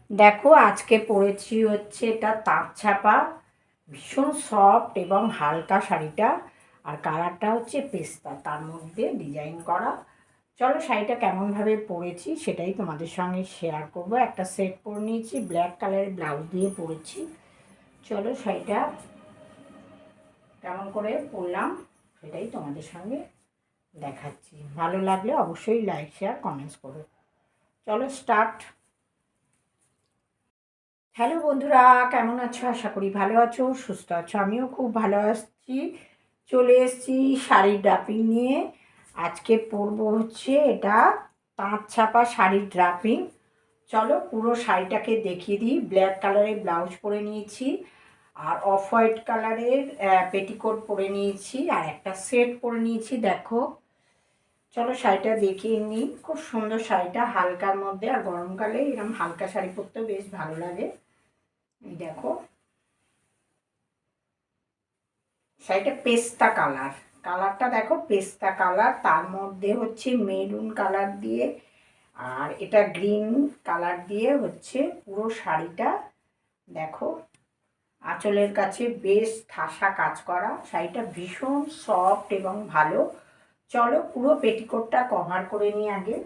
দেখো আজকে পরেছি হচ্ছে এটা তাঁত ছাপা, ভীষণ সফট এবং হালকা শাড়িটা। আর কালারটা হচ্ছে পেস্তা, তার মধ্যে ডিজাইন করা। চলো শাড়িটা কেমনভাবে পরেছি সেটাই তোমাদের সঙ্গে শেয়ার করব। একটা সেট পরে নিয়েছি, ব্ল্যাক কালারের ব্লাউজ দিয়ে পরেছি। চলো শাড়িটা কেমন করে পরলাম সেটাই তোমাদের সঙ্গে দেখাচ্ছি। ভালো লাগলে অবশ্যই লাইক শেয়ার কমেন্টস করো। চলো স্টার্ট। হ্যালো বন্ধুরা, কেমন আছো? আশা করি ভালো আছো, সুস্থ আছো। আমিও খুব ভালো আছি। চলে এসেছি শাড়ির ড্রাপিং নিয়ে। আজকে পরবো হচ্ছে এটা তাঁত ছাপা শাড়ির ড্রাপিং। চলো পুরো শাড়িটাকে দেখিয়ে দিই। ব্ল্যাক কালারের ব্লাউজ পরে নিয়েছি, আর অফ হোয়াইট কালারের পেটিকোট পরে নিয়েছি, আর একটা সেট পরে নিয়েছি। দেখো চলো শাড়িটা দেখিয়ে নিই। খুব সুন্দর শাড়িটা, হালকার মধ্যে। আর গরমকালে এরকম হালকা শাড়ি পরতেও বেশ ভালো লাগে। এই দেখো শাড়িটা পেস্তা কালার, কালারটা দেখো পেস্তা কালার, তার মধ্যে হচ্ছে মেরুন কালার দিয়ে আর এটা গ্রিন কালার দিয়ে হচ্ছে পুরো শাড়িটা। দেখো আঁচলের কাছে বেশ ঠাসা কাজ করা। শাড়িটা ভীষণ সফট এবং ভালো। চলো পুরো পেটিকোটটা কভার করে নিই আগে।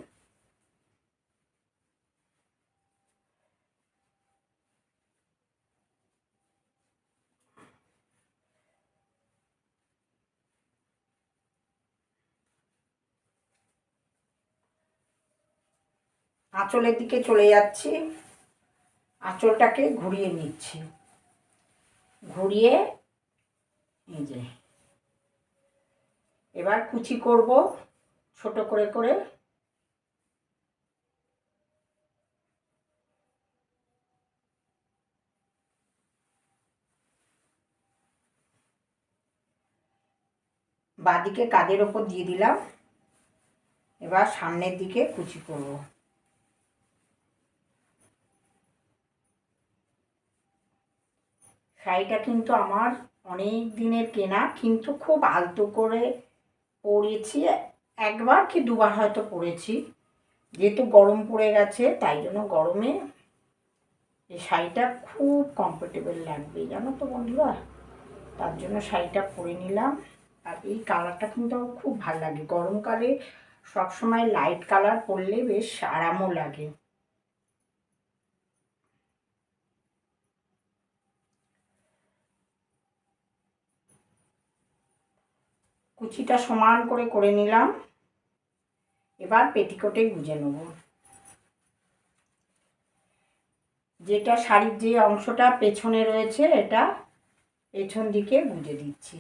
আঁচলের দিকে চলে যাচ্ছি, আঁচলটাকে ঘুরিয়ে নিচ্ছি। ঘুরিয়ে এই যে এবার কুচি করব ছোট করে করে। বাঁদিকে কাঁধের ওপর দিয়ে দিলাম। এবার সামনের দিকে কুচি করব। শাড়িটা কিন্তু আমার অনেক দিনের কেনা, কিন্তু খুব আলতো করে পরেছি। একবার কি দুবার হয়তো পরেছি, যেহেতু গরম পড়ে গেছে তাই জন্য গরমে এই শাড়িটা খুব কমফোর্টেবল লাগবে, জানো তো বন্ধুরা। তার জন্য শাড়িটা পরে নিলাম। আর এই কালারটা কিন্তু আমার খুব ভালো লাগে। গরমকালে সবসময় লাইট কালার পরলে বেশ আরামও লাগে। কুচিটা সমান করে করে নিলাম। এবার পেটিকোটে গুঁজে নেব। যেটা শাড়ির যে অংশটা পেছনে রয়েছে এটা পেছন দিকে গুঁজে দিচ্ছি।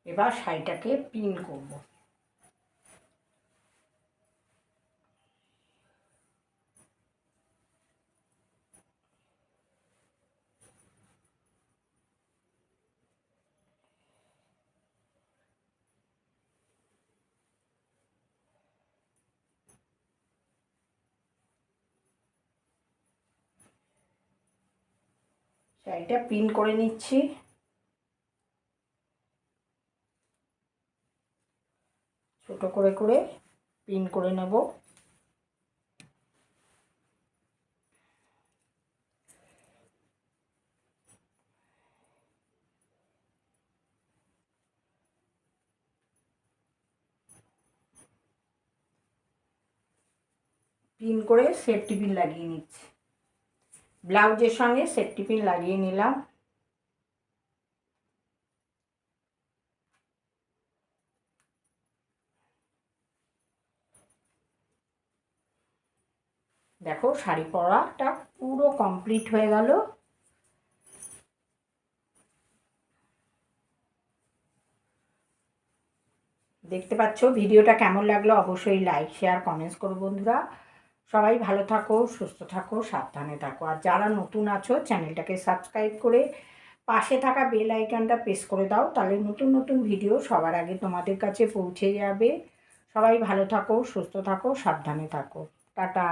এবার শাড়িটাকে পিন করব। শাড়িটা পিন করে নিচ্ছি। ছোট করে করে পিন করে নেব। পিন করে সেফটি পিন লাগিয়ে নিচ্ছি। ব্লাউজের সঙ্গে সেফটি পিন লাগিয়ে নিলাম। দেখো শাড়ি পরাটা পুরো কমপ্লিট হয়ে গেল। দেখতে পাচ্ছ ভিডিওটা কেমন লাগলো অবশ্যই লাইক শেয়ার কমেন্টস করো বন্ধুরা। সবাই ভালো থাকো, সুস্থ থাকো, সাবধানে থাকো। আর যারা নতুন আছো চ্যানেলটাকে সাবস্ক্রাইব করে পাশে থাকা বেল আইকনটা প্রেস করে দাও, তাহলে নতুন নতুন ভিডিও সবার আগে তোমাদের কাছে পৌঁছে যাবে। সবাই ভালো থাকো, সুস্থ থাকো, সাবধানে থাকো। টাটা।